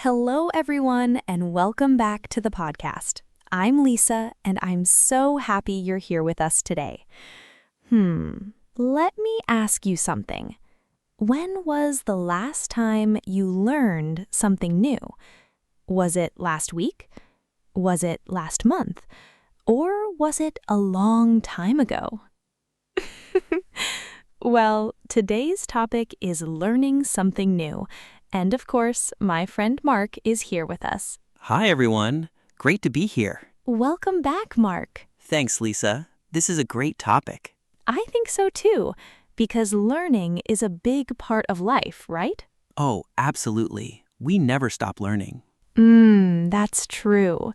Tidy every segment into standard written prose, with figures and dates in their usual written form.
Hello, everyone, and welcome back to the podcast. I'm Lisa, and I'm so happy you're here with us today. Let me ask you something. When was the last time you learned something new? Was it last week? Was it last month? Or was it a long time ago? Well, today's topic is learning something new. And of course, my friend Mark is here with us. Hi, everyone. Great to be here. Welcome back, Mark. Thanks, Lisa. This is a great topic. I think so too, because learning is a big part of life, right? Oh, absolutely. We never stop learning. That's true.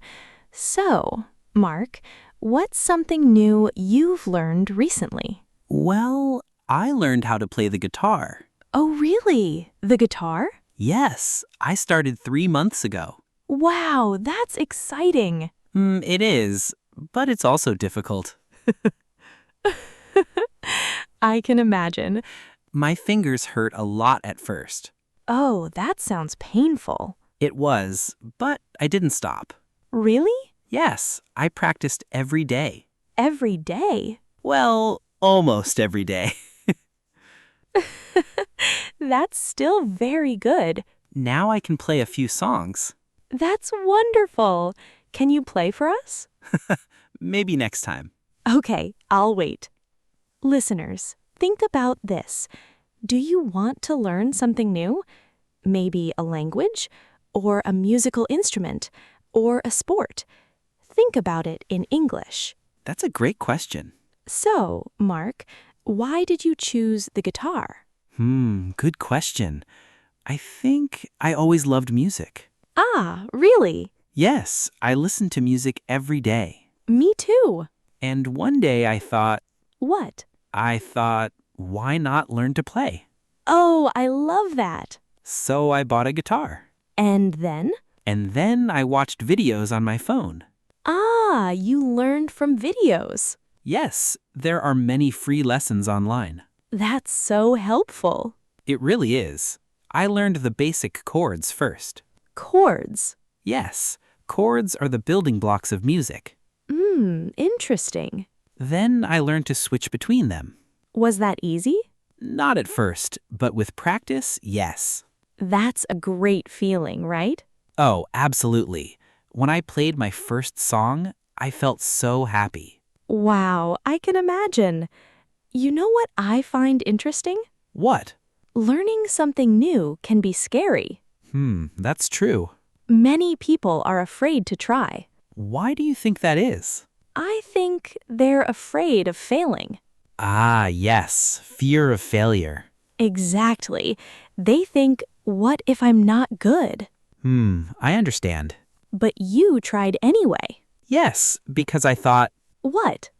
So, Mark, what's something new you've learned recently? Well, I learned how to play the guitar. Oh, really? The guitar? Yes, I started 3 months ago. Wow, that's exciting. It is, but it's also difficult. I can imagine. My fingers hurt a lot at first. Oh, that sounds painful. It was, but I didn't stop. Really? Yes, I practiced every day. Every day? Well, almost every day. That's still very good. Now I can play a few songs. That's wonderful. Can you play for us? Maybe next time. Okay, I'll wait. Listeners, think about this. Do you want to learn something new? Maybe a language, or a musical instrument, or a sport. Think about it in English. That's a great question. So, Mark, why did you choose the guitar? Good question. I think I always loved music. Ah, really? Yes, I listen to music every day. Me too. And one day I thought, What? why not learn to play? Oh, I love that. So I bought a guitar. And then? And then I watched videos on my phone. Ah, you learned from videos. Yes, there are many free lessons online. That's so helpful. It really is. I learned the basic chords first. Chords. Yes, chords are the building blocks of music. Interesting. Then I learned to switch between them. Was that easy? Not at first, but with practice, yes. That's a great feeling, right? Oh, absolutely. When I played my first song, I felt so happy. Wow, I can imagine. You know what I find interesting? What? Learning something new can be scary. That's true. Many people are afraid to try. Why do you think that is? I think they're afraid of failing. Ah, yes, fear of failure. Exactly. They think, what if I'm not good? I understand. But you tried anyway. Yes, because I thought, What?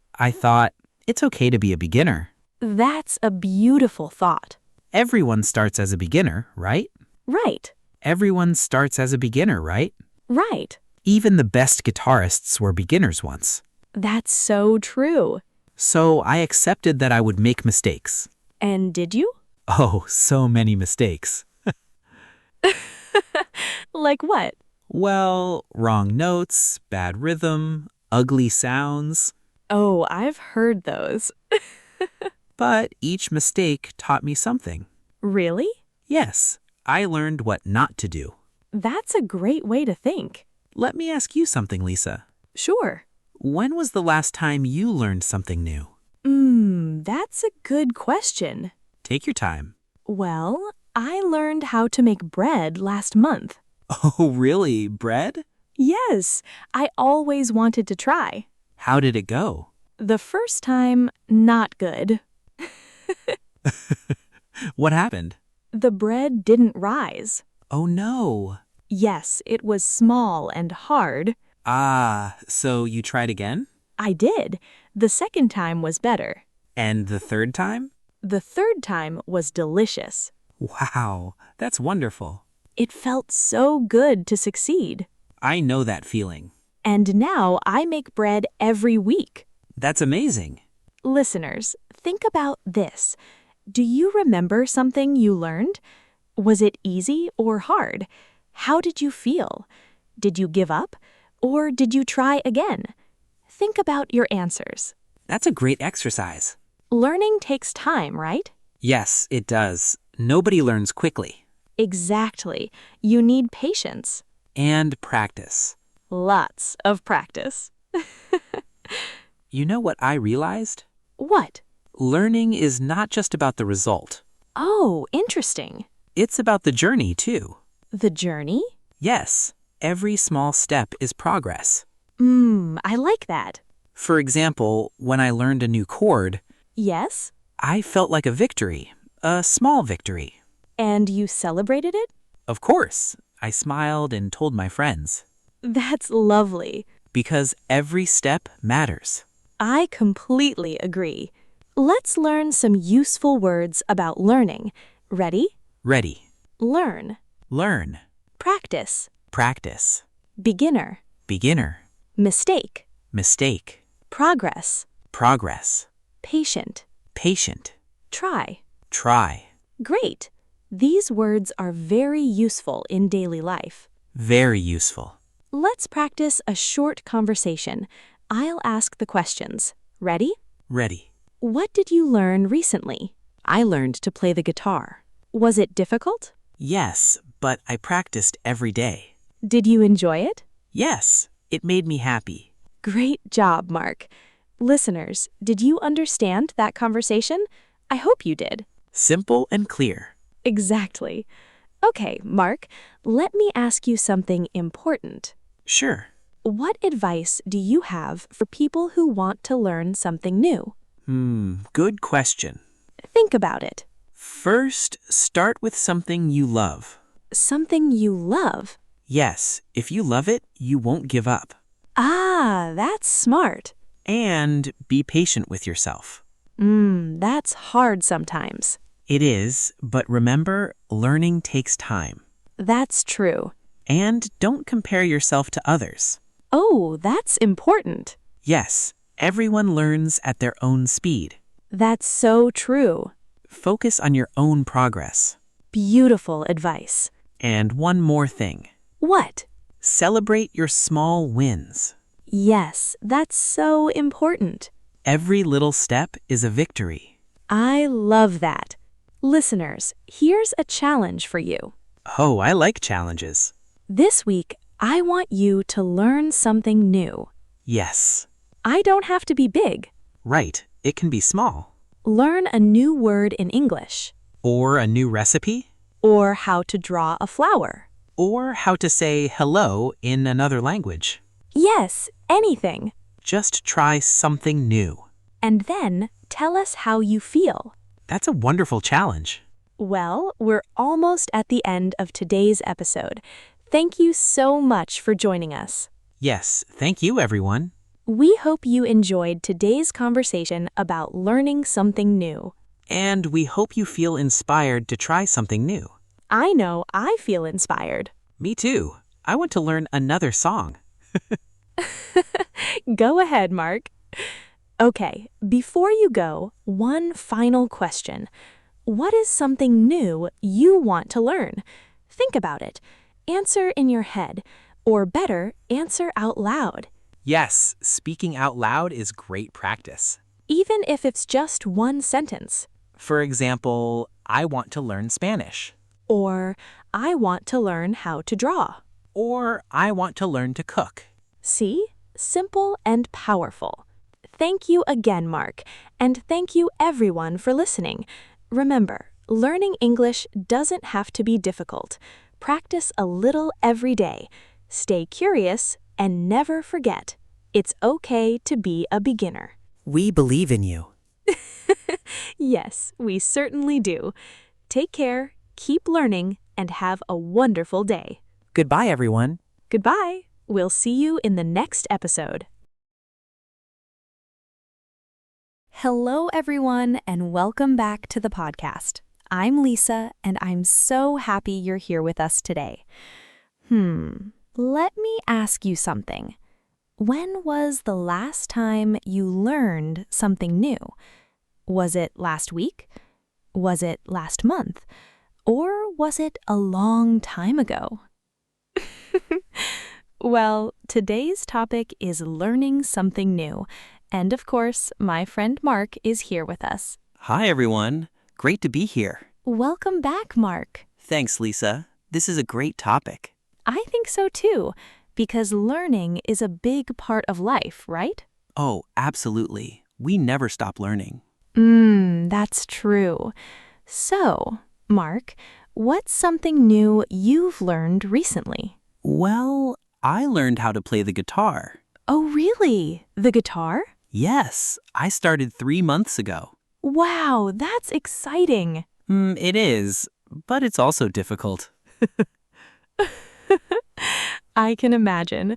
it's okay to be a beginner. That's a beautiful thought. Everyone starts as a beginner, right? Right. Everyone starts as a beginner, right? Right. Even the best guitarists were beginners once. That's so true. So I accepted that I would make mistakes. And did you? Oh, so many mistakes. Like what? Well, wrong notes, bad rhythm, ugly sounds. Oh, I've heard those. But each mistake taught me something. Really? Yes, I learned what not to do. That's a great way to think. Let me ask you something, Lisa. Sure. When was the last time you learned something new? That's a good question. Take your time. Well, I learned how to make bread last month. Oh, really? Bread? Yes, I always wanted to try. How did it go? The first time, not good. What happened? The bread didn't rise. Oh, no. Yes, it was small and hard. Ah, so you tried again? I did. The second time was better. And the third time? The third time was delicious. Wow, that's wonderful. It felt so good to succeed. I know that feeling. And now I make bread every week. That's amazing. Listeners, think about this. Do you remember something you learned? Was it easy or hard? How did you feel? Did you give up? Or did you try again? Think about your answers. That's a great exercise. Learning takes time, right? Yes, it does. Nobody learns quickly. Exactly. You need patience. And practice. Lots of practice. You know what I realized? What? Learning is not just about the result. Oh, interesting. It's about the journey, too. The journey? Yes, every small step is progress. I like that. For example, when I learned a new chord, Yes? I felt like a victory, a small victory. And you celebrated it? Of course, I smiled and told my friends. That's lovely. Because every step matters. I completely agree. Let's learn some useful words about learning. Ready? Ready. Learn. Learn. Practice. Practice. Beginner. Beginner. Mistake. Mistake. Progress. Progress. Patient. Patient. Try. Try. Great. These words are very useful in daily life. Very useful. Let's practice a short conversation. I'll ask the questions. Ready? Ready. What did you learn recently? I learned to play the guitar. Was it difficult? Yes, but I practiced every day. Did you enjoy it? Yes, it made me happy. Great job, Mark. Listeners, did you understand that conversation? I hope you did. Simple and clear. Exactly. Okay, Mark, let me ask you something important. Sure. What advice do you have for people who want to learn something new? Good question. Think about it. First, start with something you love. Something you love. Yes, if you love it, you won't give up. Ah, that's smart. And be patient with yourself. That's hard sometimes. It is, but remember, learning takes time. That's true. And don't compare yourself to others. Oh, that's important. Yes, everyone learns at their own speed. That's so true. Focus on your own progress. Beautiful advice. And one more thing. What? Celebrate your small wins. Yes, that's so important. Every little step is a victory. I love that. Listeners, here's a challenge for you. Oh, I like challenges. This week, I want you to learn something new. Yes. I don't have to be big. Right, it can be small. Learn a new word in English. Or a new recipe. Or how to draw a flower. Or how to say hello in another language. Yes, anything. Just try something new. And then tell us how you feel. That's a wonderful challenge. Well, we're almost at the end of today's episode. Thank you so much for joining us. Yes, thank you, everyone. We hope you enjoyed today's conversation about learning something new. And we hope you feel inspired to try something new. I know I feel inspired. Me too. I want to learn another song. Go ahead, Mark. Okay, before you go, one final question. What is something new you want to learn? Think about it. Answer in your head, or better, answer out loud. Yes, speaking out loud is great practice. Even if it's just one sentence. For example, I want to learn Spanish. Or, I want to learn how to draw. Or I want to learn to cook. See? Simple and powerful. Thank you again, Mark, and thank you everyone for listening. Remember, learning English doesn't have to be difficult. Practice a little every day. Stay curious and never forget, it's okay to be a beginner. We believe in you. Yes, we certainly do. Take care, keep learning, and have a wonderful day. Goodbye, everyone. Goodbye. We'll see you in the next episode. Hello, everyone, and welcome back to the podcast. I'm Lisa, and I'm so happy you're here with us today. Let me ask you something. When was the last time you learned something new? Was it last week? Was it last month? Or was it a long time ago? Well, today's topic is learning something new. And of course, my friend Mark is here with us. Hi, everyone. Great to be here. Welcome back, Mark. Thanks, Lisa. This is a great topic. I think so too, because learning is a big part of life, right? Oh, absolutely. We never stop learning. That's true. So, Mark, what's something new you've learned recently? Well, I learned how to play the guitar. Oh, really? The guitar? Yes, I started 3 months ago. Wow, that's exciting. It is, but it's also difficult. I can imagine.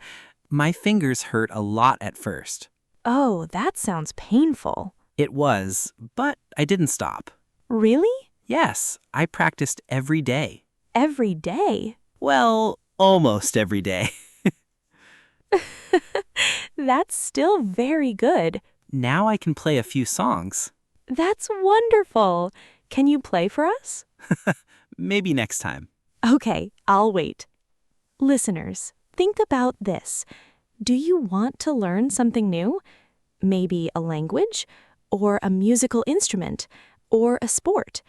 My fingers hurt a lot at first. Oh, that sounds painful. It was, but I didn't stop. Really? Yes, I practiced every day. Every day? Well, almost every day. That's still very good. Now I can play a few songs. That's wonderful. Can you play for us? Maybe next time. Okay, I'll wait. Listeners, think about this. Do you want to learn something new? Maybe a language, or a musical instrument, or a sport.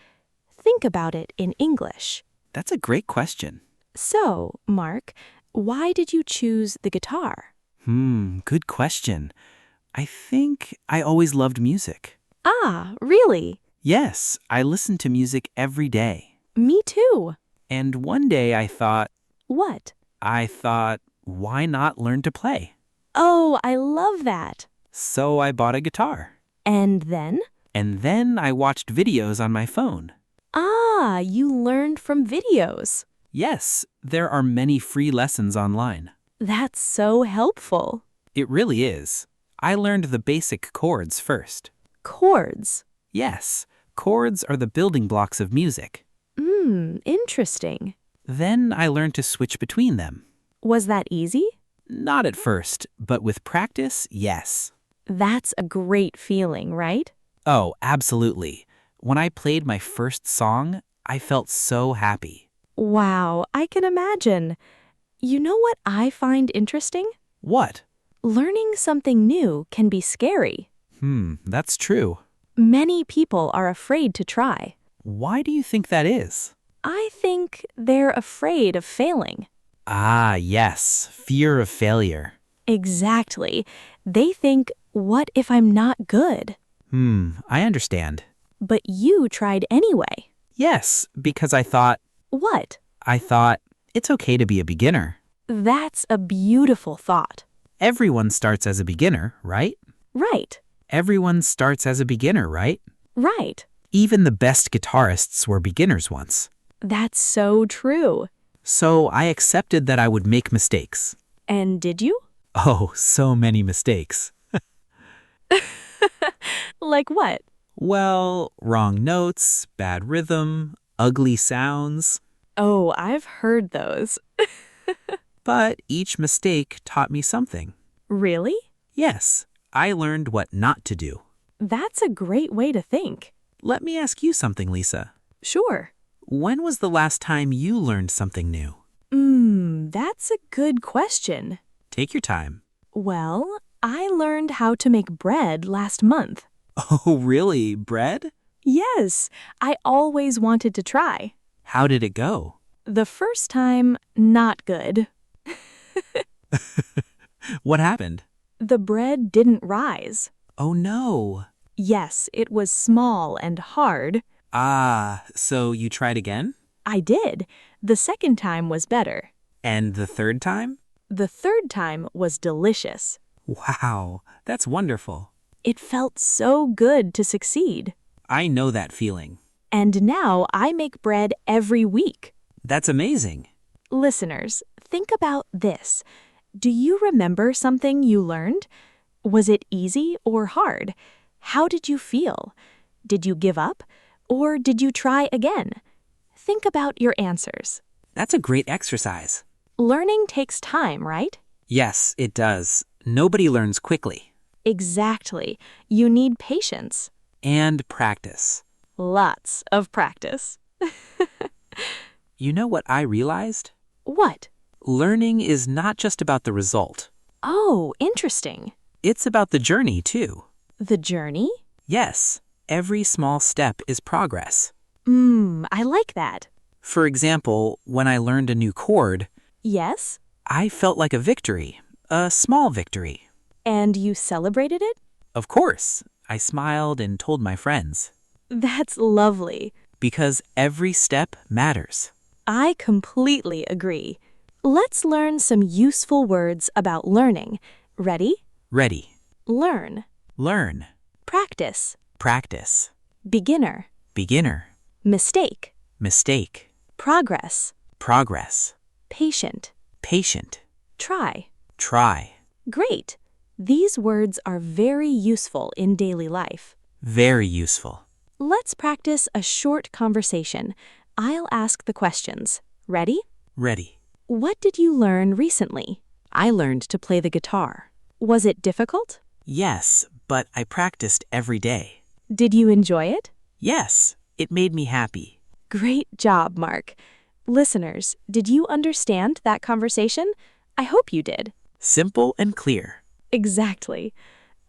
Think about it in English. That's a great question. So, Mark, why did you choose the guitar? Good question. I think I always loved music. Ah, really? Yes, I listen to music every day. Me too. And one day I thought, What? why not learn to play? Oh, I love that. So I bought a guitar. And then? And then I watched videos on my phone. Ah, you learned from videos. Yes, there are many free lessons online. That's so helpful. It really is. I learned the basic chords first. Chords. Yes, chords are the building blocks of music. Interesting. Then I learned to switch between them. Was that easy? Not at first, but with practice, yes. That's a great feeling, right? Oh, absolutely. When I played my first song, I felt so happy. Wow, I can imagine. You know what I find interesting? What? Learning something new can be scary. That's true. Many people are afraid to try. Why do you think that is? I think they're afraid of failing. Ah, yes, fear of failure. Exactly. They think, what if I'm not good? I understand. But you tried anyway. Yes, because I thought, What? it's okay to be a beginner. That's a beautiful thought. Everyone starts as a beginner, right? Right. Everyone starts as a beginner, right? Right. Even the best guitarists were beginners once. That's so true. So I accepted that I would make mistakes. And did you? Oh, so many mistakes. Like what? Well, wrong notes, bad rhythm, ugly sounds. Oh, I've heard those. But each mistake taught me something. Really? Yes, I learned what not to do. That's a great way to think. Let me ask you something, Lisa. Sure. When was the last time you learned something new? That's a good question. Take your time. Well, I learned how to make bread last month. Oh, really? Bread? Yes, I always wanted to try. How did it go? The first time, not good. What happened? The bread didn't rise. Oh, no. Yes, it was small and hard. Ah, so you tried again? I did. The second time was better. And the third time? The third time was delicious. Wow, that's wonderful. It felt so good to succeed. I know that feeling. And now I make bread every week. That's amazing. Listeners, think about this. Do you remember something you learned? Was it easy or hard? How did you feel? Did you give up? Or did you try again? Think about your answers. That's a great exercise. Learning takes time, right? Yes, it does. Nobody learns quickly. Exactly. You need patience. And practice. Lots of practice. You know what I realized? What? Learning is not just about the result. Oh, interesting. It's about the journey, too. The journey? Yes, every small step is progress. I like that. For example, when I learned a new chord, Yes? I felt like a victory, a small victory. And you celebrated it? Of course, I smiled and told my friends. That's lovely. Because every step matters. I completely agree. Let's learn some useful words about learning. Ready? Ready. Learn. Learn. Practice. Practice. Beginner. Beginner. Mistake. Mistake. Progress. Progress. Patient. Patient. Try. Try. Great. These words are very useful in daily life. Very useful. Let's practice a short conversation. I'll ask the questions. Ready? Ready. What did you learn recently? I learned to play the guitar. Was it difficult? Yes, but I practiced every day. Did you enjoy it? Yes, it made me happy. Great job, Mark. Listeners, did you understand that conversation? I hope you did. Simple and clear. Exactly.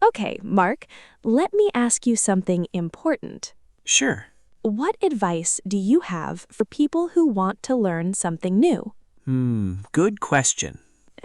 Okay, Mark, let me ask you something important. Sure. What advice do you have for people who want to learn something new? Good question.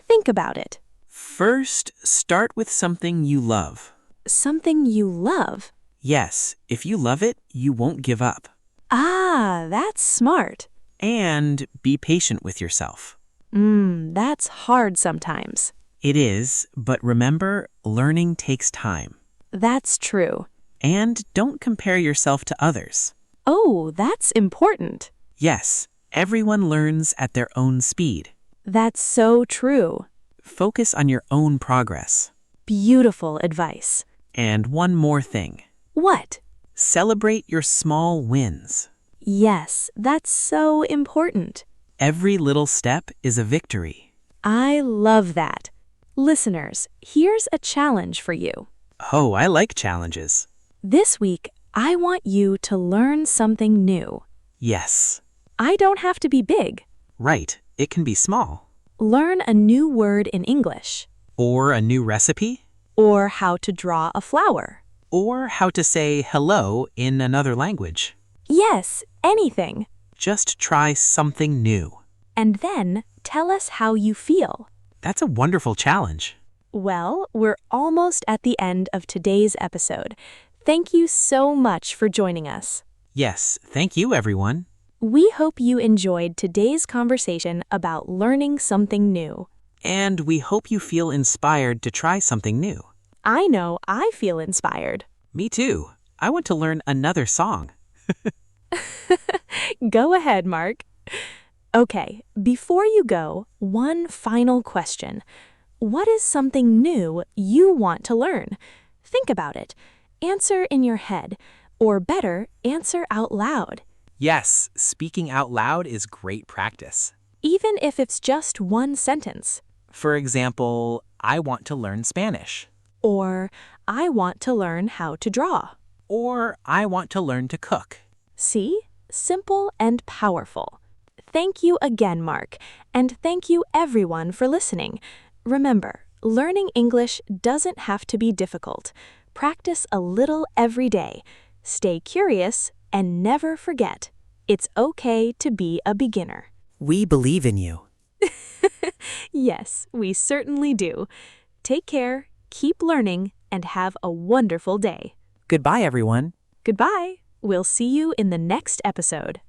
Think about it. First, start with something you love. Something you love. Yes, if you love it, you won't give up. Ah, that's smart. And be patient with yourself. That's hard sometimes. It is, but remember, learning takes time. That's true. And don't compare yourself to others. Oh, that's important. Yes, everyone learns at their own speed. That's so true. Focus on your own progress. Beautiful advice. And one more thing. What? Celebrate your small wins. Yes, that's so important. Every little step is a victory. I love that. Listeners, here's a challenge for you. Oh, I like challenges. This week, I want you to learn something new. Yes. I don't have to be big. Right, it can be small. Learn a new word in English. Or a new recipe. Or how to draw a flower. Or how to say hello in another language. Yes, anything. Just try something new. And then tell us how you feel. That's a wonderful challenge. Well, we're almost at the end of today's episode. Thank you so much for joining us. Yes, thank you, everyone. We hope you enjoyed today's conversation about learning something new. And we hope you feel inspired to try something new. I know I feel inspired. Me too. I want to learn another song. Go ahead, Mark. Okay, before you go, one final question. What is something new you want to learn? Think about it. Answer in your head, or better, answer out loud. Yes, speaking out loud is great practice. Even if it's just one sentence. For example, I want to learn Spanish. Or, I want to learn how to draw. Or I want to learn to cook. See? Simple and powerful. Thank you again, Mark, and thank you everyone for listening. Remember, learning English doesn't have to be difficult. Practice a little every day. Stay curious and never forget, it's okay to be a beginner. We believe in you. Yes, we certainly do. Take care, keep learning, and have a wonderful day. Goodbye, everyone. Goodbye. We'll see you in the next episode.